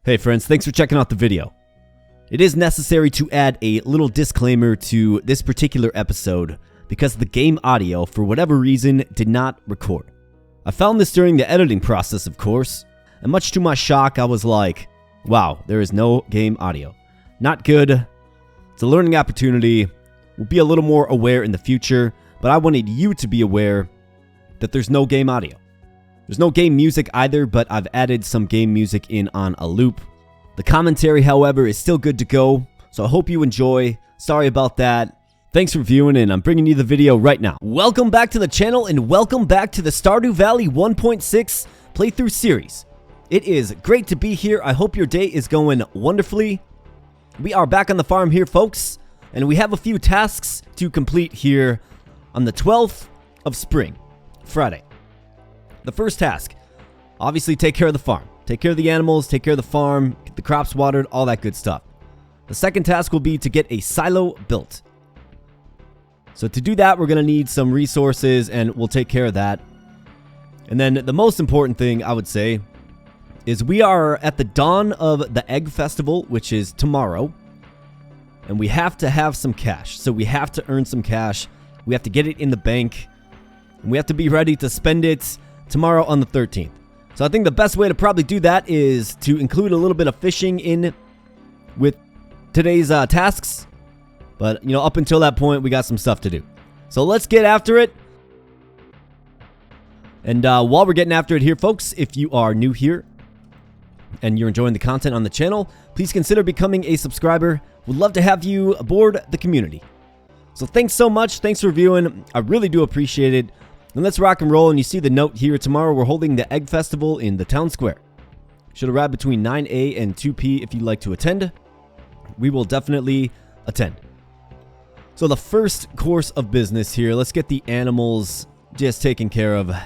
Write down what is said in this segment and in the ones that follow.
Hey friends, thanks for checking out the video. It is necessary to add a little disclaimer to this particular episode because the game audio, for whatever reason, did not record. I found this during the editing process, of course, and much to my shock, I was like, wow, there is no game audio. Not good. It's a learning opportunity. We'll be a little more aware in the future, but I wanted you to be aware that there's no game audio. There's no game music either, but I've added some game music in on a loop. The commentary, however, is still good to go, so I hope you enjoy. Sorry about that. Thanks for viewing, and I'm bringing you the video right now. Welcome back to the channel, and welcome back to the Stardew Valley 1.6 playthrough series. It is great to be here. I hope your day is going wonderfully. We are back on the farm here, folks, and we have a few tasks to complete here on the 12th of spring, Friday. The first task, obviously take care of the farm. Take care of the animals, take care of the farm, get the crops watered, all that good stuff. The second task will be to get a silo built. So to do that, we're going to need some resources, and we'll take care of that. And then the most important thing, I would say, is we are at the dawn of the Egg Festival, which is tomorrow. And we have to have some cash. So we have to earn some cash. We have to get it in the bank. And we have to be ready to spend it tomorrow on the 13th. So I think the best way to probably do that is to include a little bit of fishing in with today's tasks. But, you know, up until that point, we got some stuff to do. So let's get after it. And while we're getting after it here, folks, if you are new here and you're enjoying the content on the channel, please consider becoming a subscriber. We'd love to have you aboard the community. So thanks so much. Thanks for viewing. I really do appreciate it. And let's rock and roll, and you see the note here. Tomorrow we're holding the Egg Festival in the town square. Should arrive between 9 a and 2 p if you'd like to attend. We will definitely attend. So the first course of business here, let's get the animals just taken care of. And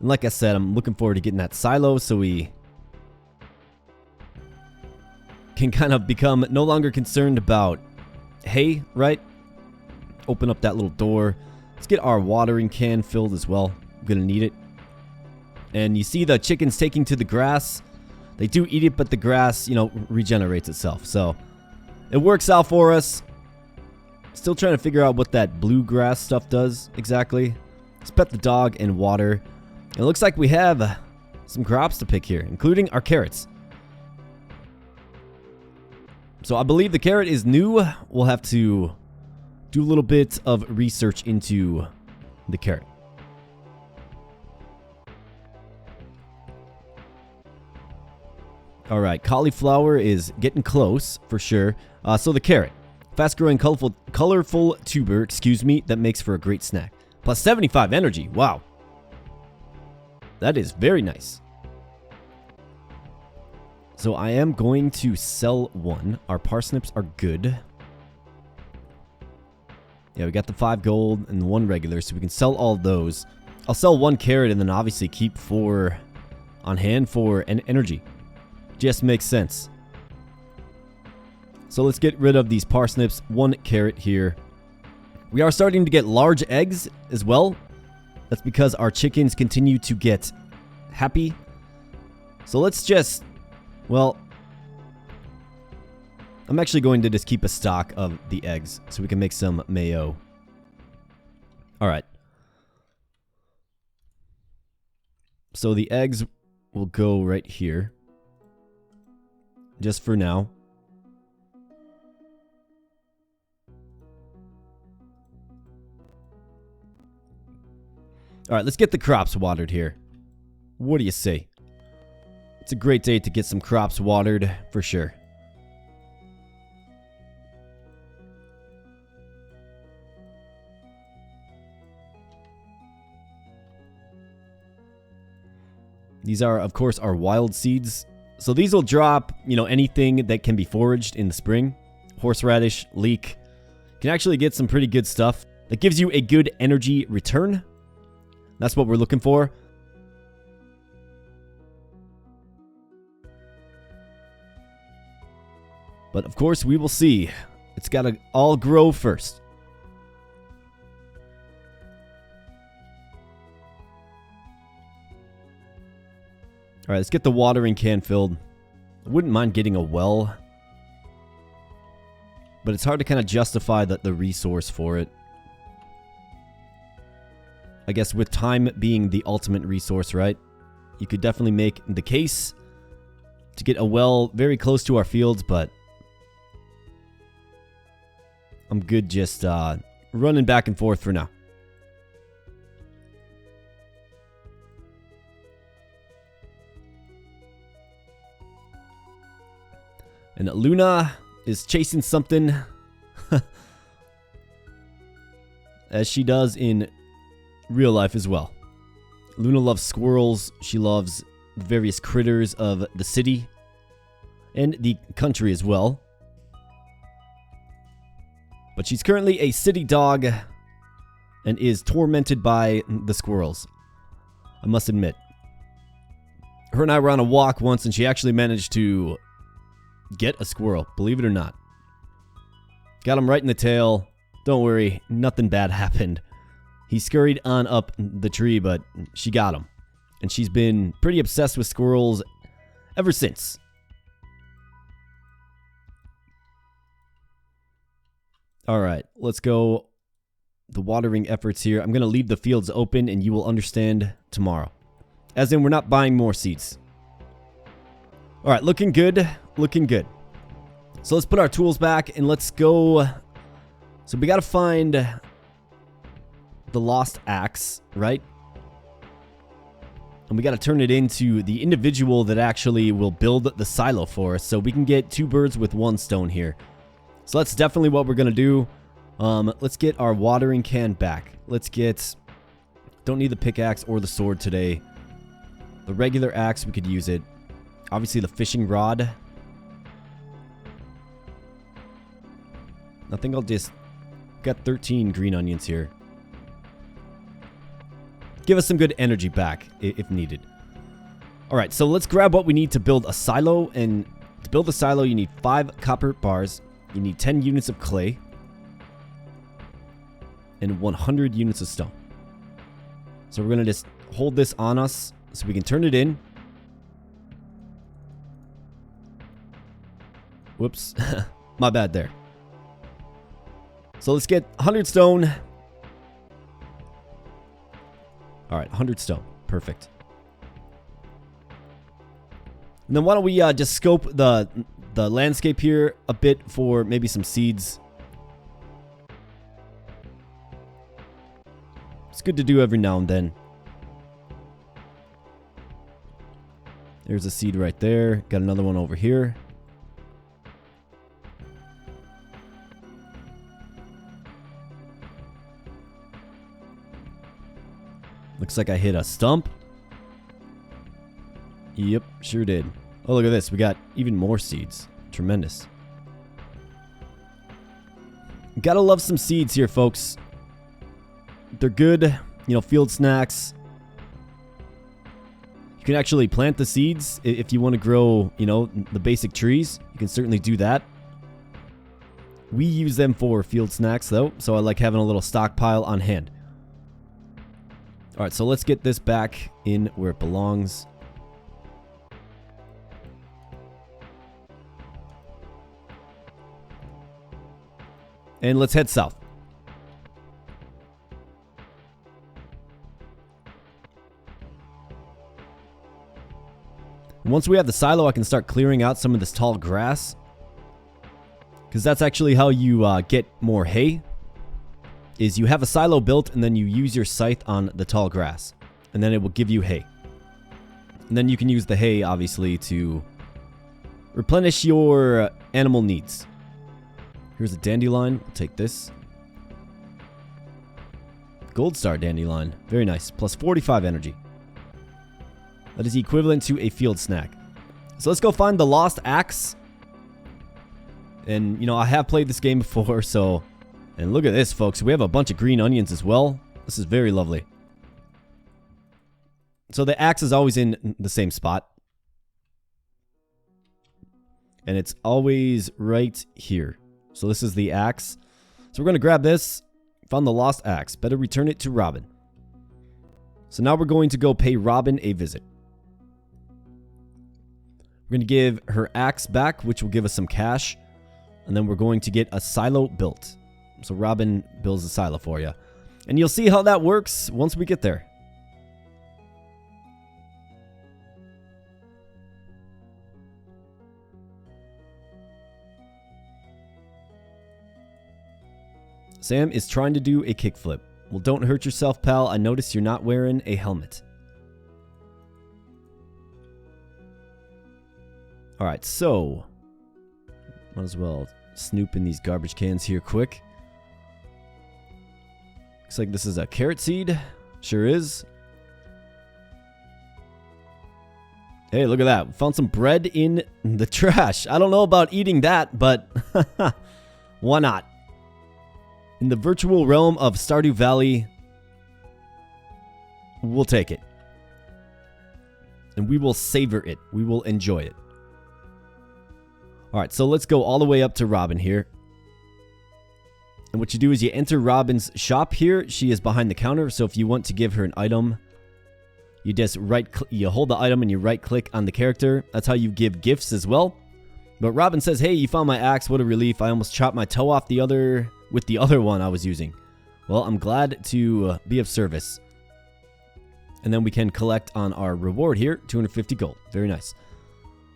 like I said, I'm looking forward to getting that silo so we can kind of become no longer concerned about hay, right? Open up that little door. Let's get our watering can filled as well. I'm going to need it. And you see the chickens taking to the grass. They do eat it, but the grass, you know, regenerates itself. So it works out for us. Still trying to figure out what that bluegrass stuff does exactly. Let's pet the dog and water. And it looks like we have some crops to pick here, including our carrots. So I believe the carrot is new. We'll have to do a little bit of research into the carrot. All right, cauliflower is getting close for sure. So the carrot, fast-growing, colorful tuber, that makes for a great snack. Plus 75 energy. Wow, that is very nice. So I am going to sell one. Our parsnips are good. Yeah, we got the 5 gold and the 1 regular, so we can sell all those. I'll sell 1 carrot and then obviously keep 4 on hand for an energy. Just makes sense. So let's get rid of these parsnips. 1 carrot here. We are starting to get large eggs as well. That's because our chickens continue to get happy. So let's just, well, I'm actually going to just keep a stock of the eggs so we can make some mayo. All right. So the eggs will go right here. Just for now. All right, let's get the crops watered here. What do you say? It's a great day to get some crops watered for sure. These are, of course, our wild seeds. So these will drop, you know, anything that can be foraged in the spring. Horseradish, leek. Can actually get some pretty good stuff. That gives you a good energy return. That's what we're looking for. But of course, we will see. It's got to all grow first. All right, let's get the watering can filled. I wouldn't mind getting a well, but it's hard to kind of justify the resource for it. I guess with time being the ultimate resource, right? You could definitely make the case to get a well very close to our fields, but I'm good just running back and forth for now. And Luna is chasing something as she does in real life as well. Luna loves squirrels. She loves various critters of the city and the country as well. But she's currently a city dog and is tormented by the squirrels, I must admit. Her and I were on a walk once and she actually managed to get a squirrel, believe it or not. Got him right in the tail. Don't worry, nothing bad happened. He scurried on up the tree, but she got him. And she's been pretty obsessed with squirrels ever since. Alright, let's go. The watering efforts here. I'm going to leave the fields open and you will understand tomorrow. As in, we're not buying more seeds. Alright, looking good. Looking good. So let's put our tools back and let's go. So we got to find the lost axe, right? And we got to turn it into the individual that actually will build the silo for us. So we can get 2 birds with 1 stone here. So that's definitely what we're going to do. Let's get our watering can back. Let's get... Don't need the pickaxe or the sword today. The regular axe, we could use it. Obviously the fishing rod. I think I'll just... Got 13 green onions here. Give us some good energy back if needed. Alright, so let's grab what we need to build a silo. And to build a silo, you need 5 copper bars. You need 10 units of clay. And 100 units of stone. So we're going to just hold this on us so we can turn it in. Whoops. My bad there. So let's get 100 stone. Alright, 100 stone. Perfect. And then why don't we just scope the landscape here a bit for maybe some seeds. It's good to do every now and then. There's a seed right there. Got another one over here. Looks like I hit a stump. Yep, sure did. Oh, look at this. We got even more seeds. Tremendous. Gotta love some seeds here, folks. They're good, you know, field snacks. You can actually plant the seeds if you want to grow, you know, the basic trees. You can certainly do that. We use them for field snacks, though, so I like having a little stockpile on hand. Alright, so let's get this back in where it belongs. And let's head south. Once we have the silo, I can start clearing out some of this tall grass. Because that's actually how you get more hay. Is you have a silo built and then you use your scythe on the tall grass. And then it will give you hay. And then you can use the hay, obviously, to replenish your animal needs. Here's a dandelion. We'll take this. Gold star dandelion. Very nice. Plus 45 energy. That is equivalent to a field snack. So let's go find the lost axe. And, you know, I have played this game before, so... And look at this, folks. We have a bunch of green onions as well. This is very lovely. So the axe is always in the same spot. And it's always right here. So this is the axe. So we're going to grab this. Found the lost axe. Better return it to Robin. So now we're going to go pay Robin a visit. We're going to give her axe back, which will give us some cash. And then we're going to get a silo built. So Robin builds a silo for you. And you'll see how that works once we get there. Sam is trying to do a kickflip. Well, don't hurt yourself, pal. I noticed you're not wearing a helmet. Alright, so might as well snoop in these garbage cans here quick. Looks like this is a carrot seed. Sure is. Hey, look at that. Found some bread in the trash. I don't know about eating that, but why not? In the virtual realm of Stardew Valley, we'll take it. And we will savor it. We will enjoy it. Alright, so let's go all the way up to Robin here. And what you do is you enter Robin's shop here. She is behind the counter, so if you want to give her an item, you just you hold the item and you right click on the character. That's how you give gifts as well. But Robin says, hey, you found my axe. What a relief. I almost chopped my toe off with the other one I was using. Well, I'm glad to be of service. And then we can collect on our reward here, 250 gold. Very nice.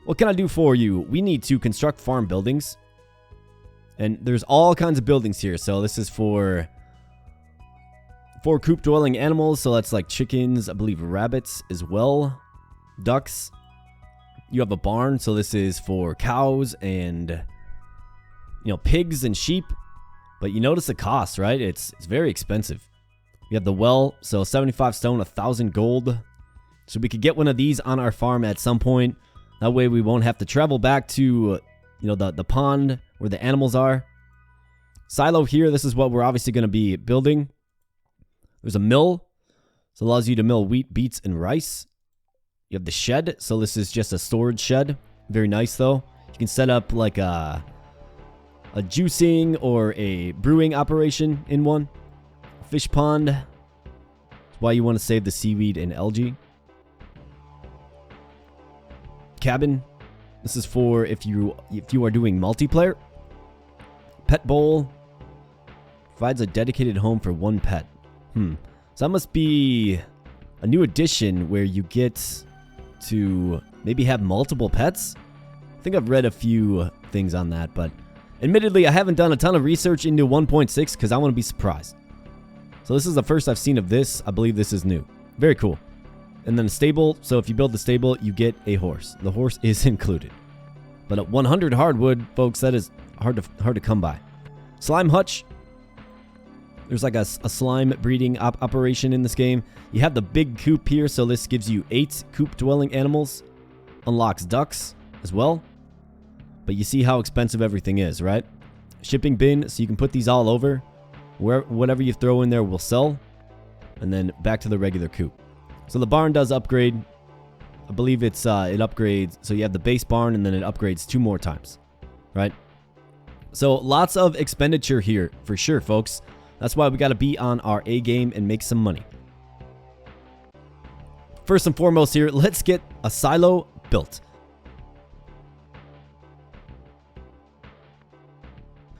What can I do for you? We need to construct farm buildings. And there's all kinds of buildings here. So this is for coop dwelling animals. So that's like chickens, I believe rabbits as well. Ducks. You have a barn. So this is for cows and, pigs and sheep. But you notice the cost, right? It's very expensive. You have the well. So 75 stone, 1,000 gold. So we could get one of these on our farm at some point. That way we won't have to travel back to, the pond where the animals are. Silo here, this is what we're obviously going to be building. There's a mill. So it allows you to mill wheat, beets, and rice. You have the shed. So this is just a storage shed. Very nice, though. You can set up like a juicing or a brewing operation in one. Fish pond. That's why you want to save the seaweed and algae. Cabin. This is for if you are doing multiplayer. Pet bowl. Provides a dedicated home for one pet. So that must be a new addition where you get to maybe have multiple pets. I think I've read a few things on that, but admittedly I haven't done a ton of research into 1.6 because I want to be surprised. So this is the first I've seen of this. I believe this is new. Very cool. And then a stable. So if you build the stable, you get a horse. The horse is included. But at 100 hardwood, folks, that is hard to come by. Slime hutch. There's like a slime breeding operation in this game. You have the big coop here, so this gives you 8 coop dwelling animals. Unlocks ducks as well. But you see how expensive everything is, right? Shipping bin, so you can put these all over. Whatever you throw in there will sell. And then back to the regular coop. So the barn does upgrade. I believe it upgrades. So you have the base barn and then it upgrades 2 more times. Right? So lots of expenditure here for sure, folks. That's why we got to be on our A game and make some money. First and foremost here, let's get a silo built.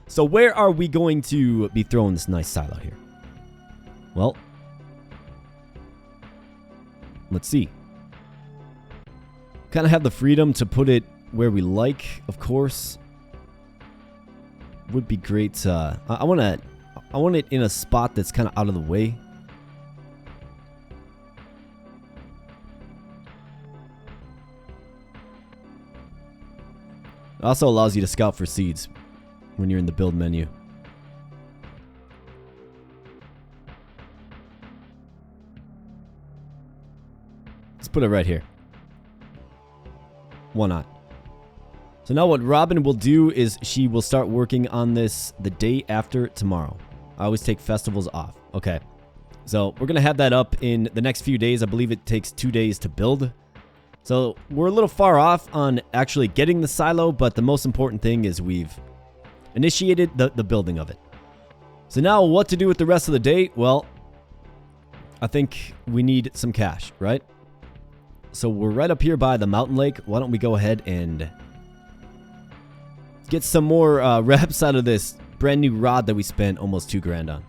So where are we going to be throwing this nice silo here? Well, let's see. Kind of have the freedom to put it where we like, of course. Would be great. I want it in a spot that's kind of out of the way. It also allows you to scout for seeds when you're in the build menu. Let's put it right here. Why not? So now what Robin will do is she will start working on this the day after tomorrow. I always take festivals off. Okay. So we're going to have that up in the next few days. I believe it takes 2 days to build. So we're a little far off on actually getting the silo, but the most important thing is we've initiated the building of it. So now what to do with the rest of the day? Well, I think we need some cash, right? So we're right up here by the mountain lake. Why don't we go ahead and get some more reps out of this brand new rod that we spent almost $2,000 on.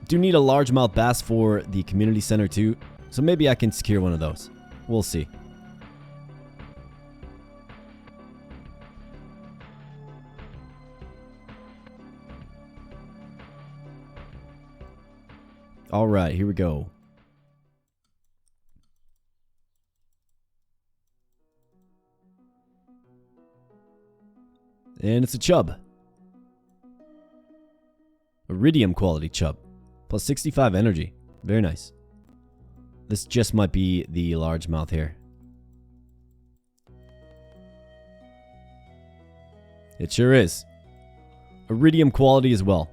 Do need a largemouth bass for the community center too, so maybe I can secure one of those. We'll see. All right, here we go. And it's a chub. Iridium quality chub. Plus 65 energy. Very nice. This just might be the largemouth here. It sure is. Iridium quality as well.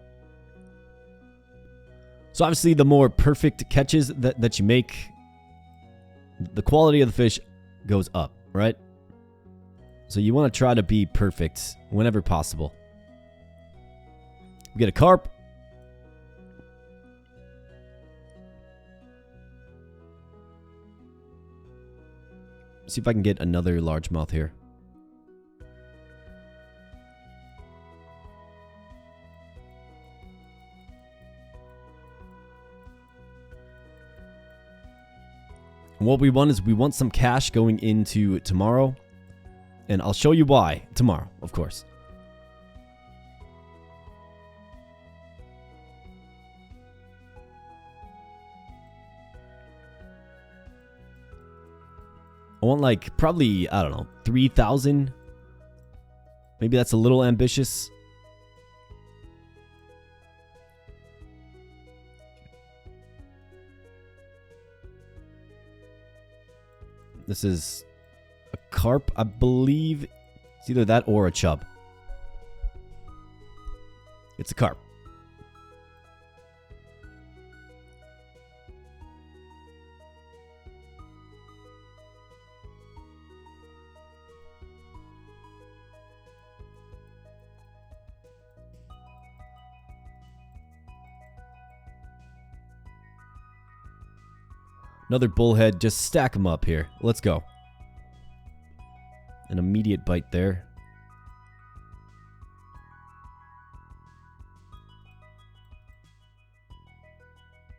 So obviously the more perfect catches that you make, the quality of the fish goes up, right? So you want to try to be perfect whenever possible. We get a carp. See if I can get another largemouth here. And what we want is we want some cash going into tomorrow. And I'll show you why tomorrow, of course. I want like probably, I don't know, 3,000. Maybe that's a little ambitious. This is a carp, I believe. It's either that or a chub. It's a carp. Another bullhead. Just stack them up here. Let's go. An immediate bite there.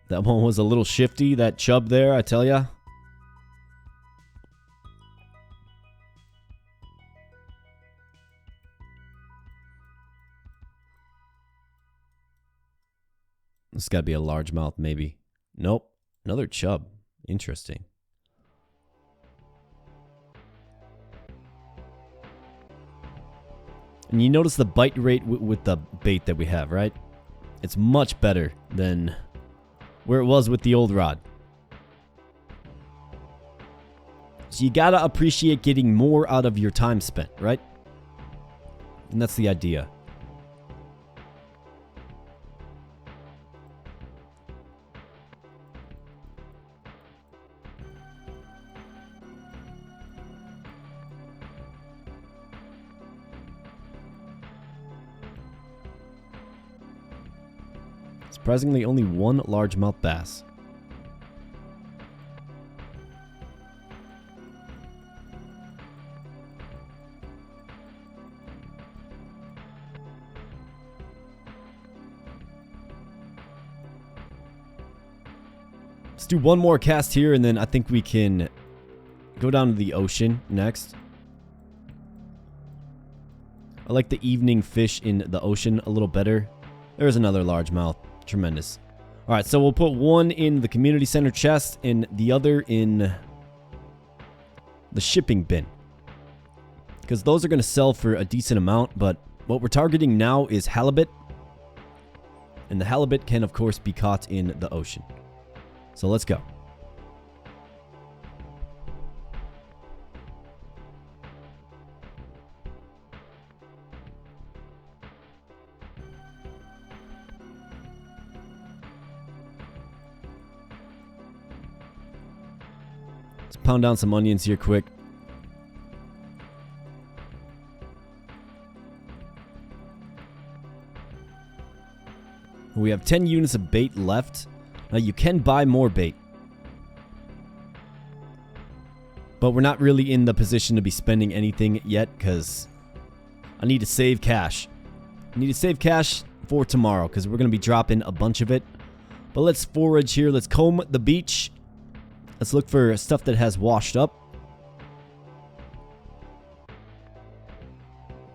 That one was a little shifty, that chub there, I tell ya. This got to be a largemouth, maybe. Nope. Another chub. Interesting. And you notice the bite rate with the bait that we have, right? It's much better than where it was with the old rod. So you gotta appreciate getting more out of your time spent, right? And that's the idea. Surprisingly, only one largemouth bass. Let's do one more cast here, and then I think we can go down to the ocean next. I like the evening fish in the ocean a little better. There's another largemouth. Tremendous. All right, so we'll put one in the community center chest and the other in the shipping bin, because those are going to sell for a decent amount. But what we're targeting now is halibut, and the halibut can, of course, be caught in the ocean. So let's go. Let's pound down some onions here quick. We have 10 units of bait left. Now you can buy more bait, but we're not really in the position to be spending anything yet because I need to save cash. I need to save cash for tomorrow because we're going to be dropping a bunch of it. But let's forage here. Let's comb the beach. Let's look for stuff that has washed up.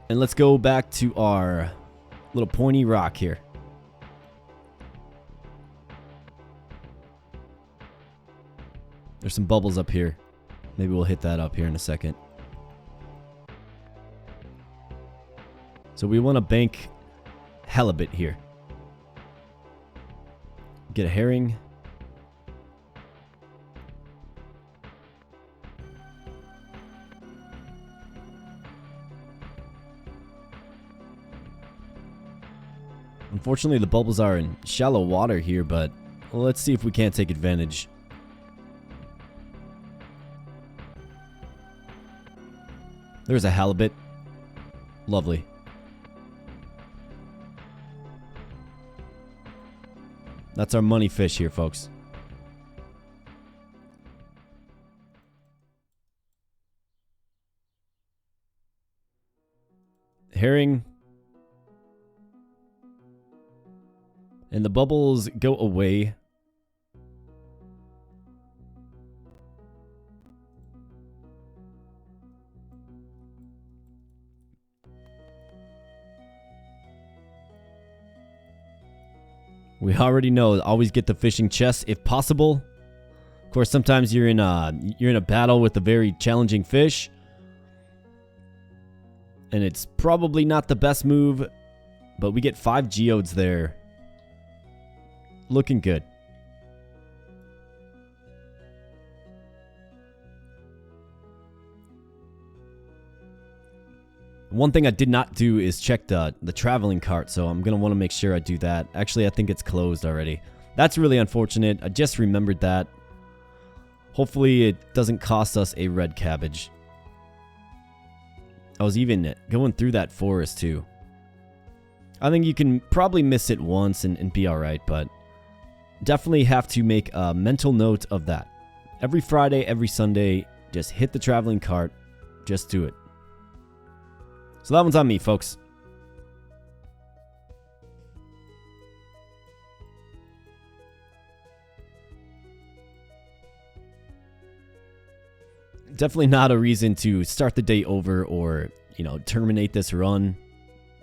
And let's go back to our little pointy rock here. There's some bubbles up here. Maybe we'll hit that up here in a second. So we want to bank halibut here. Get a herring. Unfortunately, the bubbles are in shallow water here, but let's see if we can't take advantage. There's a halibut. Lovely. That's our money fish here, folks. Herring. And the bubbles go away. We already know, always get the fishing chest if possible. Of course, sometimes you're in a battle with a very challenging fish, and it's probably not the best move, but we get 5 geodes there. Looking good. One thing I did not do is check the traveling cart, so I'm going to want to make sure I do that. Actually, I think it's closed already. That's really unfortunate. I just remembered that. Hopefully, it doesn't cost us a red cabbage. I was even going through that forest, too. I think you can probably miss it once and be alright, but definitely have to make a mental note of that. Every Friday, every Sunday, just hit the traveling cart. Just do it. So that one's on me, folks. Definitely not a reason to start the day over or, you know, terminate this run.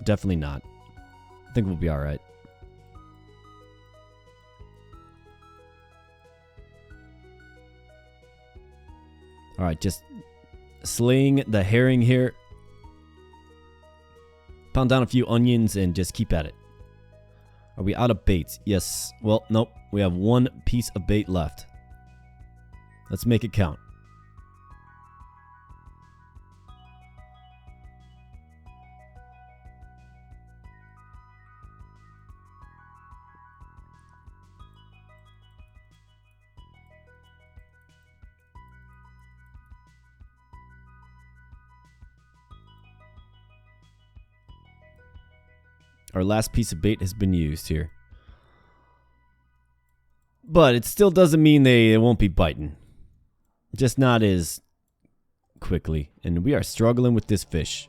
Definitely not. I think we'll be all right. All right, just slaying the herring here. Pound down a few onions and just keep at it. Are we out of baits? Yes. Well, nope. We have 1 piece of bait left. Let's make it count. Our last piece of bait has been used here. But it still doesn't mean they won't be biting. Just not as quickly. And we are struggling with this fish.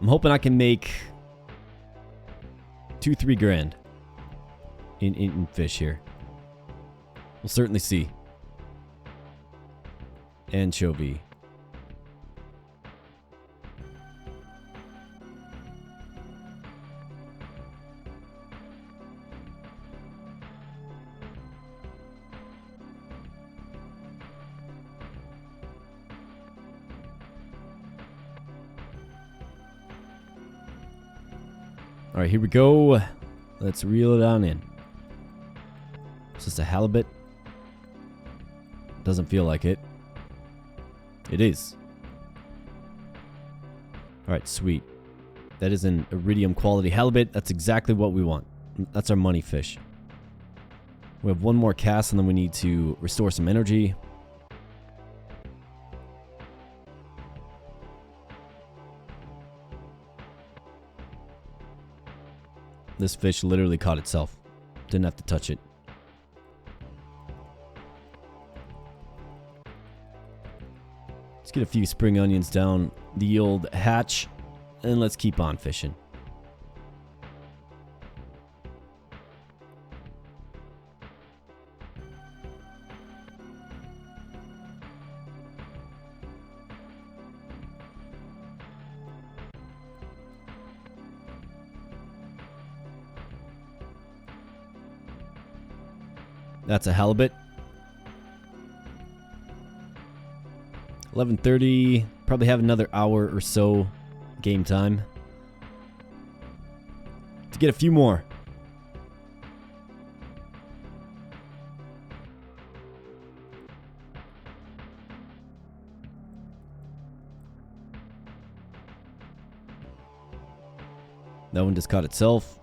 I'm hoping I can make 2-3 grand. In fish here. We'll certainly see. Anchovy. All right, here we go. Let's reel it on in. Is this a halibut? Doesn't feel like it. It is. Alright, sweet. That is an iridium quality halibut. That's exactly what we want. That's our money fish. We have one more cast, and then we need to restore some energy. This fish literally caught itself. Didn't have to touch it. Let's get a few spring onions down the old hatch, and let's keep on fishing. That's a halibut. 11:30. Probably have another hour or so game time to get a few more. That one just caught itself.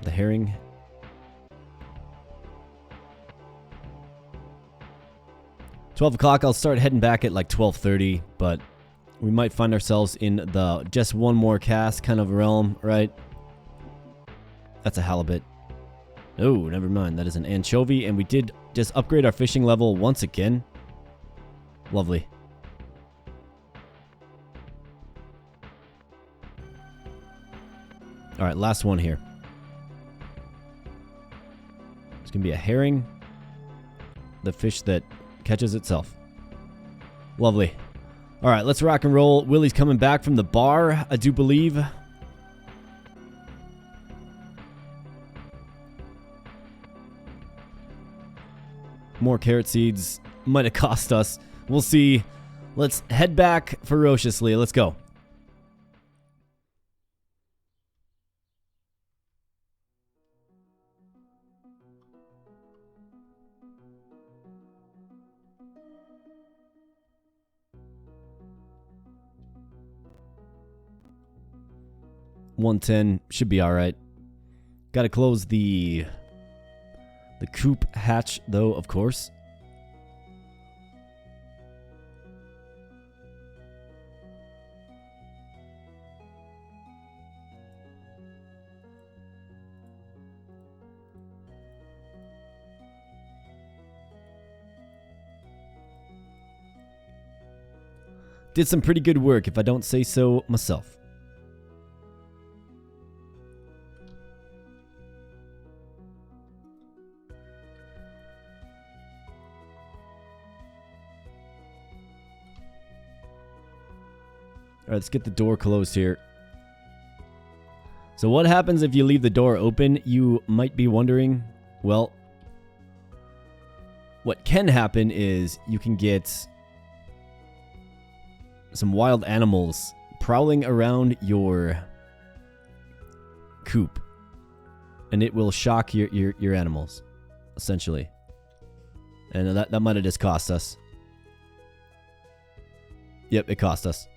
The herring. $12 o'clock, I'll start heading back at like 12:30, but we might find ourselves in the just one more cast kind of realm, right? That's a halibut. Oh, never mind. That is an anchovy, and we did just upgrade our fishing level once again. Lovely. All right, last one here. It's going to be a herring. The fish that catches itself. Lovely. All right, let's rock and roll. Willie's coming back from the bar, I do believe. More carrot seeds. Might have cost us. We'll see. Let's head back ferociously. Let's go. $110 should be all right. Got to close the coop hatch though, of course. Did some pretty good work, if I don't say so myself. All right, let's get the door closed here. So what happens if you leave the door open? You might be wondering. Well, what can happen is you can get some wild animals prowling around your coop, and it will shock your animals, essentially. And that might have just cost us. Yep, it cost us.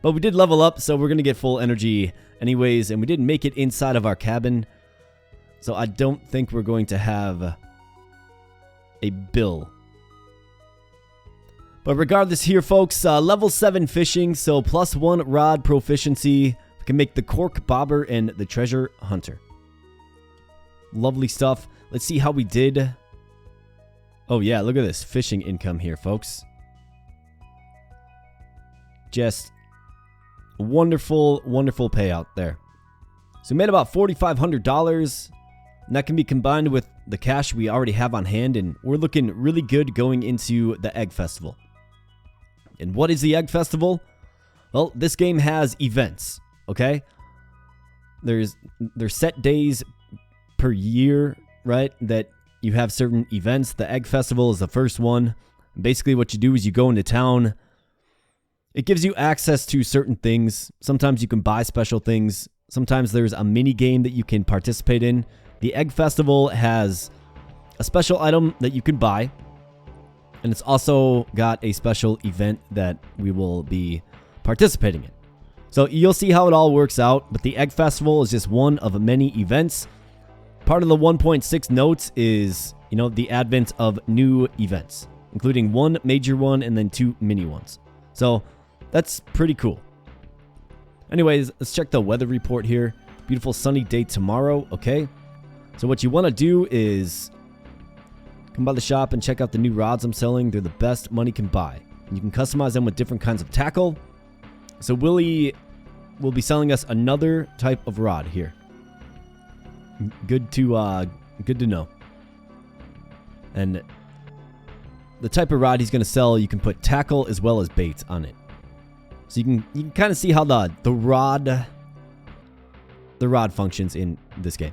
But we did level up, so we're going to get full energy anyways. And we didn't make it inside of our cabin. So I don't think we're going to have a bill. But regardless here, folks, level 7 fishing. So +1 rod proficiency. We can make the cork bobber and the treasure hunter. Lovely stuff. Let's see how we did. Oh yeah, look at this fishing income here, folks. Just wonderful, wonderful payout there. So we made about $4,500, and that can be combined with the cash we already have on hand, and we're looking really good going into the Egg Festival. And what is the Egg Festival? Well, this game has events, okay? There's set days per year, right, that you have certain events. The Egg Festival is the first one. Basically what you do is you go into town. It gives you access to certain things. Sometimes you can buy special things. Sometimes there's a mini game that you can participate in. The Egg Festival has a special item that you can buy. And it's also got a special event that we will be participating in. So you'll see how it all works out. But the Egg Festival is just one of many events. Part of the 1.6 notes is, the advent of new events, including one major one and then 2 mini ones. So that's pretty cool. Anyways, let's check the weather report here. Beautiful sunny day tomorrow. Okay. So what you want to do is come by the shop and check out the new rods I'm selling. They're the best money can buy. You can customize them with different kinds of tackle. So Willie will be selling us another type of rod here. Good to know. And the type of rod he's going to sell, you can put tackle as well as bait on it. So you can kind of see how the rod functions in this game.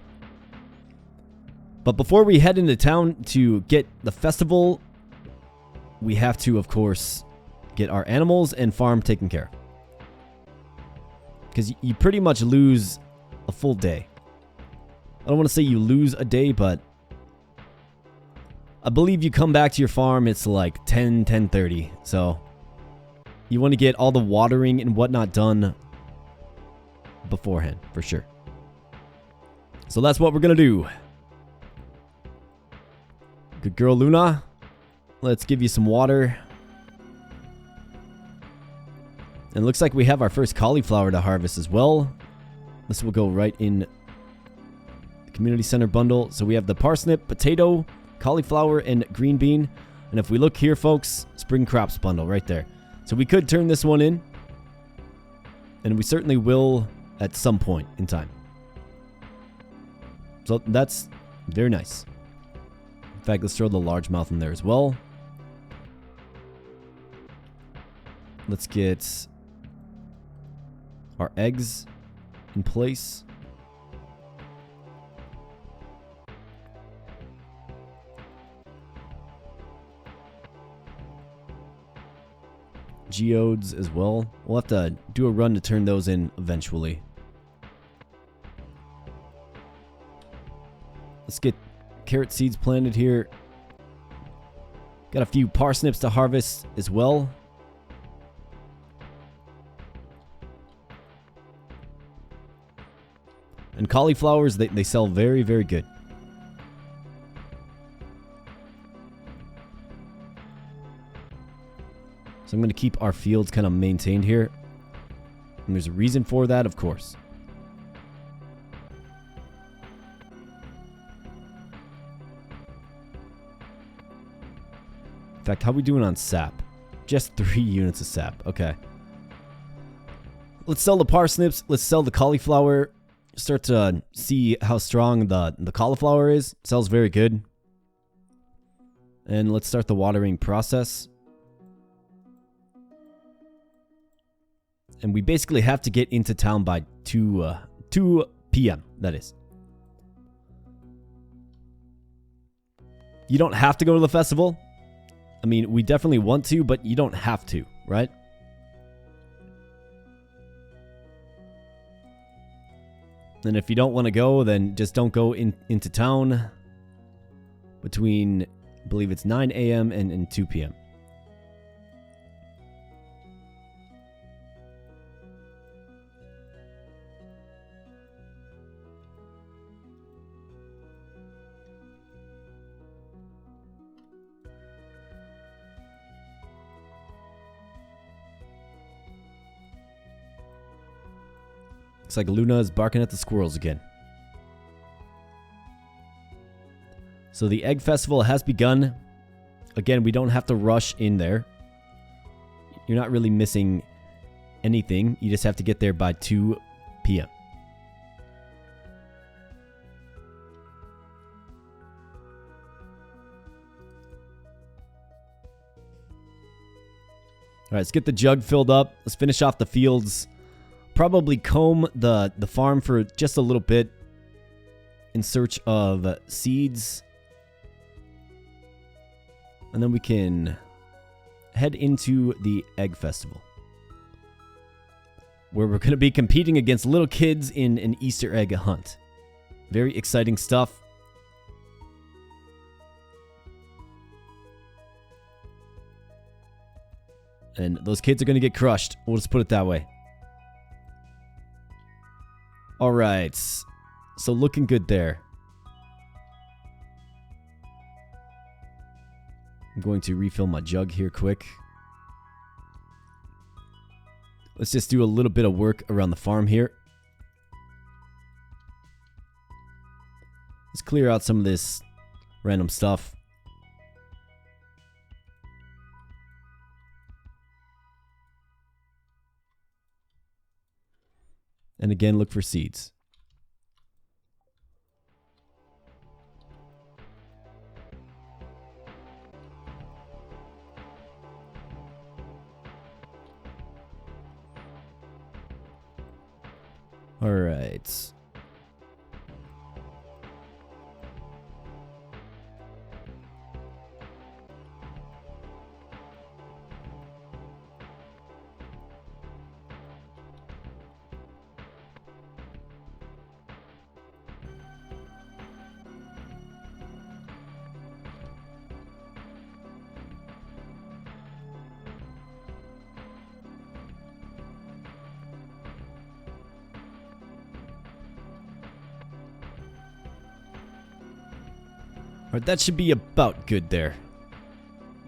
But before we head into town to get the festival, we have to, of course, get our animals and farm taken care of. Because you pretty much lose a full day. I don't want to say you lose a day, but I believe you come back to your farm, it's like 10:30. So you want to get all the watering and whatnot done beforehand, for sure. So that's what we're going to do. Good girl, Luna. Let's give you some water. And it looks like we have our first cauliflower to harvest as well. This will go right in the community center bundle. So we have the parsnip, potato, cauliflower, and green bean. And if we look here, folks, spring crops bundle right there. So we could turn this one in. And we certainly will at some point in time. So that's very nice. In fact, let's throw the largemouth in there as well. Let's get our eggs in place. Geodes as well. We'll have to do a run to turn those in eventually. Let's get carrot seeds planted here. Got a few parsnips to harvest as well. And cauliflowers, they sell very, very good. So I'm going to keep our fields kind of maintained here. And there's a reason for that, of course. In fact, how are we doing on sap? Just 3 units of sap. Okay. Let's sell the parsnips. Let's sell the cauliflower. Start to see how strong the cauliflower is. Sells very good. And let's start the watering process. And we basically have to get into town by 2 p.m. That is. You don't have to go to the festival. I mean, we definitely want to, but you don't have to, right? And if you don't want to go, then just don't go into town between, I believe it's 9 a.m. and 2 p.m. Looks like Luna is barking at the squirrels again. So the egg festival has begun. Again, we don't have to rush in there. You're not really missing anything. You just have to get there by 2 p.m. All right, let's get the jug filled up. Let's finish off the fields. Probably comb the farm for just a little bit in search of seeds. And then we can head into the egg festival, where we're going to be competing against little kids in an Easter egg hunt. Very exciting stuff. And those kids are going to get crushed. We'll just put it that way. All right. So looking good there. I'm going to refill my jug here quick. Let's just do a little bit of work around the farm here. Let's clear out some of this random stuff. And again, look for seeds. All right. Alright, that should be about good there.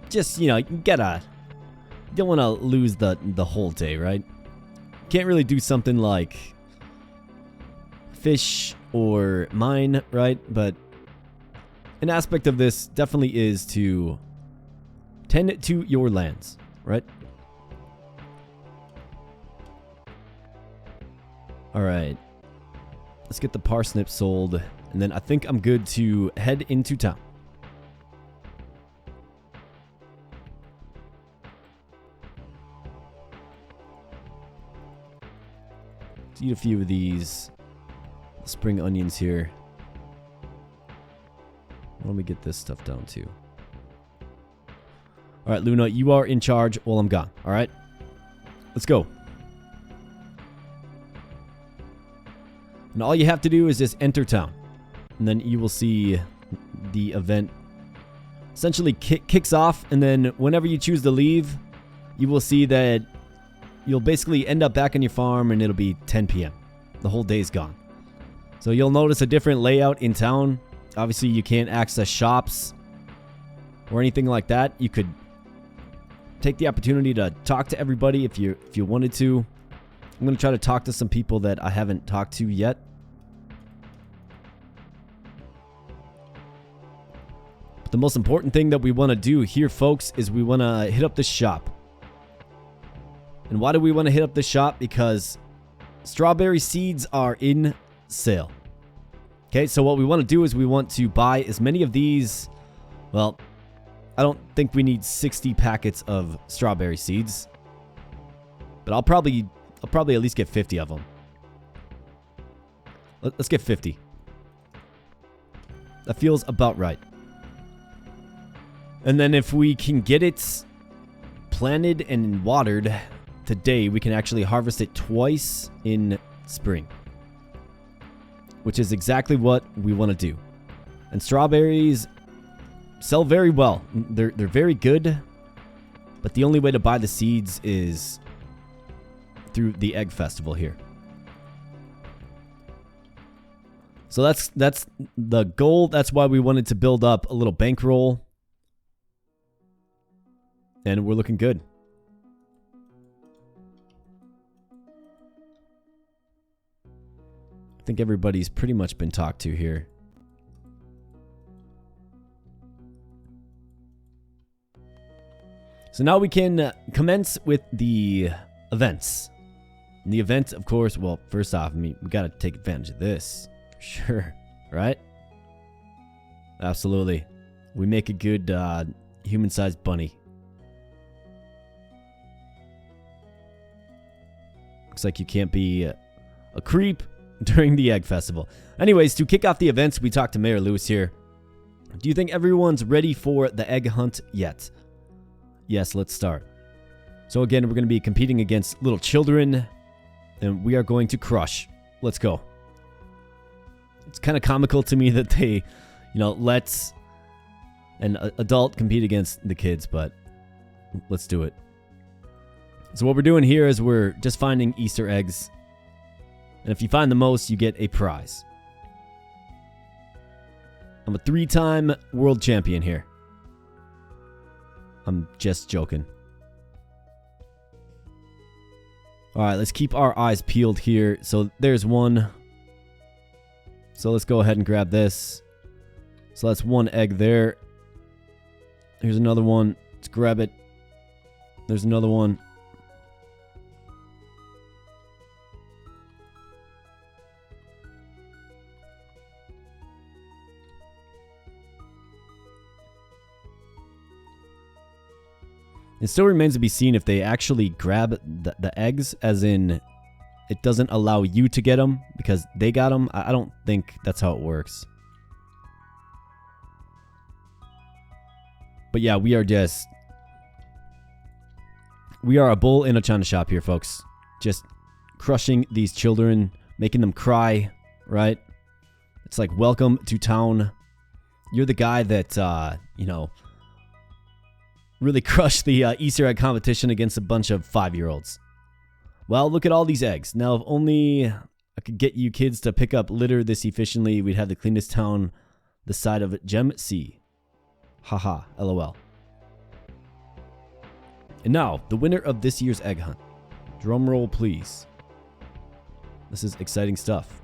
Just, you know, you don't want to lose the whole day, right? Can't really do something like fish or mine, right? But an aspect of this definitely is to tend to your lands, right? Alright. Let's get the parsnip sold. And then I think I'm good to head into town. Let's eat a few of these spring onions here. Let me get this stuff down too. Alright, Luna, you are in charge while I'm gone. Alright? Let's go. And all you have to do is just enter town. And then you will see the event essentially kicks off. And then whenever you choose to leave, you will see that you'll basically end up back on your farm and it'll be 10 p.m. The whole day's gone. So you'll notice a different layout in town. Obviously, you can't access shops or anything like that. You could take the opportunity to talk to everybody if you wanted to. I'm going to try to talk to some people that I haven't talked to yet. The most important thing that we want to do here, folks, is we want to hit up the shop. And why do we want to hit up the shop? Because strawberry seeds are in sale. Okay, so what we want to do is we want to buy as many of these. Well, I don't think we need 60 packets of strawberry seeds. But I'll probably at least get 50 of them. Let's get 50. That feels about right. And then if we can get it planted and watered today, we can actually harvest it twice in spring. Which is exactly what we want to do. And strawberries sell very well. They're very good. But the only way to buy the seeds is through the egg festival here. So that's the goal. That's why we wanted to build up a little bankroll. And we're looking good. I think everybody's pretty much been talked to here. So now we can commence with the events. And the event, of course, well, first off, I mean, we got to take advantage of this. Sure, right? Absolutely. We make a good human-sized bunny. Looks like you can't be a creep during the egg festival. Anyways, to kick off the events, we talked to Mayor Lewis here. Do you think everyone's ready for the egg hunt yet? Yes, let's start. So again, we're going to be competing against little children, and we are going to crush. Let's go. It's kind of comical to me that they, let an adult compete against the kids, but let's do it. So what we're doing here is we're just finding Easter eggs. And if you find the most, you get a prize. I'm a 3-time world champion here. I'm just joking. Alright, let's keep our eyes peeled here. So there's one. So let's go ahead and grab this. So that's one egg there. Here's another one. Let's grab it. There's another one. It still remains to be seen if they actually grab the eggs, as in it doesn't allow you to get them because they got them. I don't think that's how it works. But yeah, we are a bull in a china shop here, folks. Just crushing these children, making them cry, right? It's like, welcome to town. You're the guy that, you know, really crushed the Easter egg competition against a bunch of 5-year-olds. Well, look at all these eggs. Now, if only I could get you kids to pick up litter this efficiently, we'd have the cleanest town this side of Gem Sea. Haha, LOL. And now, the winner of this year's egg hunt. Drum roll, please. This is exciting stuff.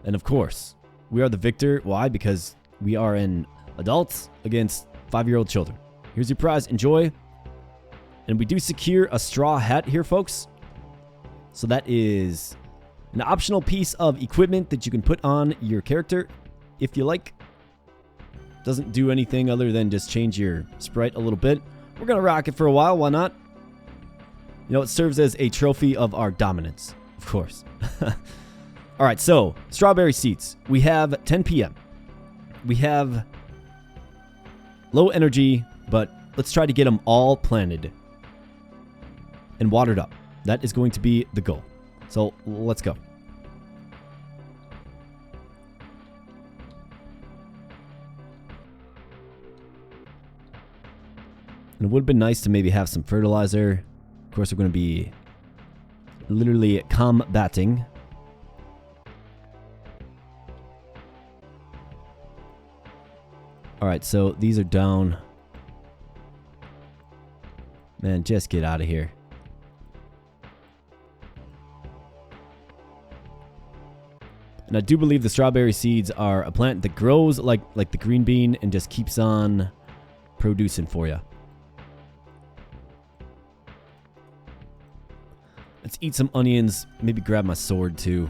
And of course, we are the victor. Why? Because we are an adult against 5-year-old children. Here's your prize. Enjoy. And we do secure a straw hat here, folks. So that is an optional piece of equipment that you can put on your character if you like. Doesn't do anything other than just change your sprite a little bit. We're going to rock it for a while. Why not? You know, it serves as a trophy of our dominance, of course. All right, so strawberry seeds. We have 10 p.m. We have low energy, but let's try to get them all planted and watered up. That is going to be the goal. So let's go. And it would have been nice to maybe have some fertilizer. Of course, we're going to be literally combating. All right, so these are down. Man, just get out of here. And I do believe the strawberry seeds are a plant that grows like the green bean and just keeps on producing for you. Let's eat some onions. Maybe grab my sword too.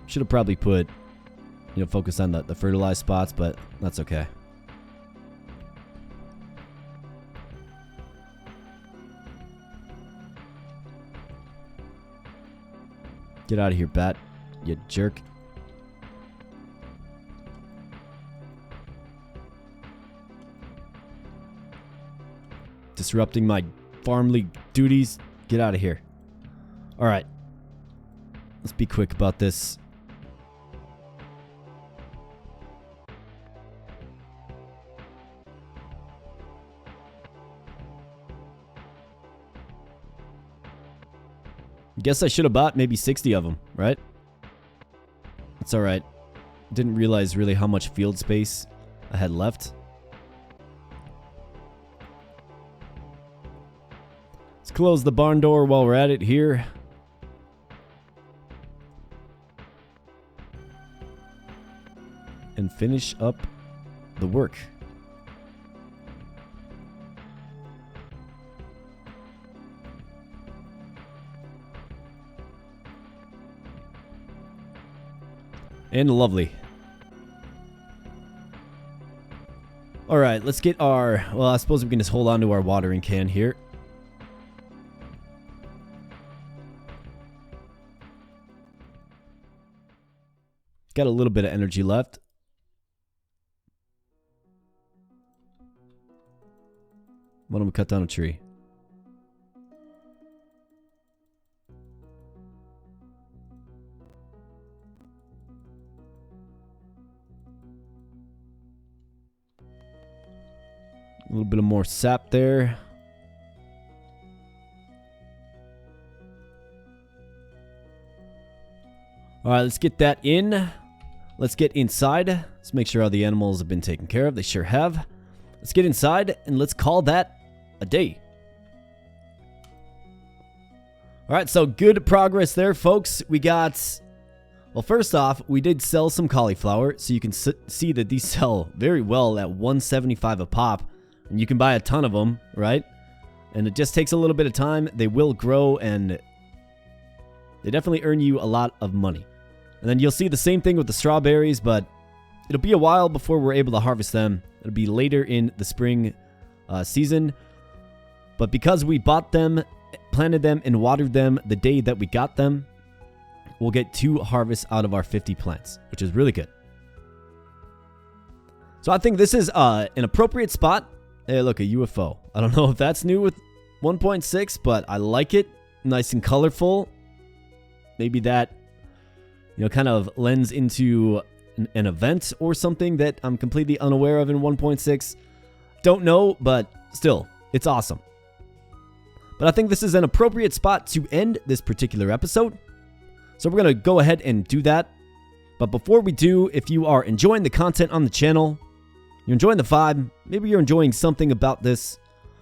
Should have probably put, you know, focus on the fertilized spots, but that's okay. Get out of here, bat, you jerk. Disrupting my farm league duties. Get out of here. All right. Let's be quick about this. Guess I should have bought maybe 60 of them, right? That's all right. Didn't realize really how much field space I had left. Let's close the barn door while we're at it here. And finish up the work. And lovely. All right, let's get our... Well, I suppose we can just hold on to our watering can here. Got a little bit of energy left. Why don't we cut down a tree? A little bit of more sap there. All right, let's get that in. let's get inside. Let's make sure all the animals have been taken care of. They sure have. Let's get inside and let's call that a day. Alright, so good progress there, folks. We got... Well, first off, we did sell some cauliflower, so you can see that these sell very well at $1.75 a pop. And you can buy a ton of them, right? And it just takes a little bit of time. They will grow, and they definitely earn you a lot of money. And then you'll see the same thing with the strawberries, but it'll be a while before we're able to harvest them. It'll be later in the spring season. But because we bought them, planted them, and watered them the day that we got them, we'll get 2 harvests out of our 50 plants, which is really good. So I think this is an appropriate spot. Hey, look, a UFO. I don't know if that's new with 1.6, but I like it. Nice and colorful. Maybe that, kind of lends into an event or something that I'm completely unaware of in 1.6. Don't know, but still, it's awesome. But I think this is an appropriate spot to end this particular episode. So we're going to go ahead and do that. But before we do, if you are enjoying the content on the channel, you're enjoying the vibe, maybe you're enjoying something about this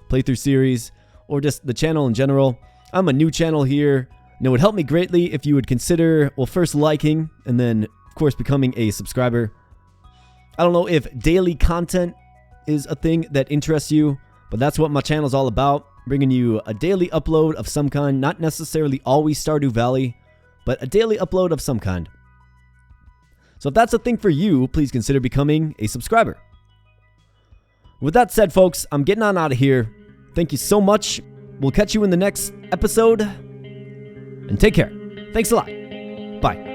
playthrough series, or just the channel in general, I'm a new channel here, and it would help me greatly if you would consider, well, first liking, and then, of course, becoming a subscriber. I don't know if daily content is a thing that interests you, but that's what my channel is all about, bringing you a daily upload of some kind, not necessarily always Stardew Valley, but a daily upload of some kind. So if that's a thing for you, please consider becoming a subscriber. With that said, folks, I'm getting on out of here. Thank you so much. We'll catch you in the next episode. And take care. Thanks a lot. Bye.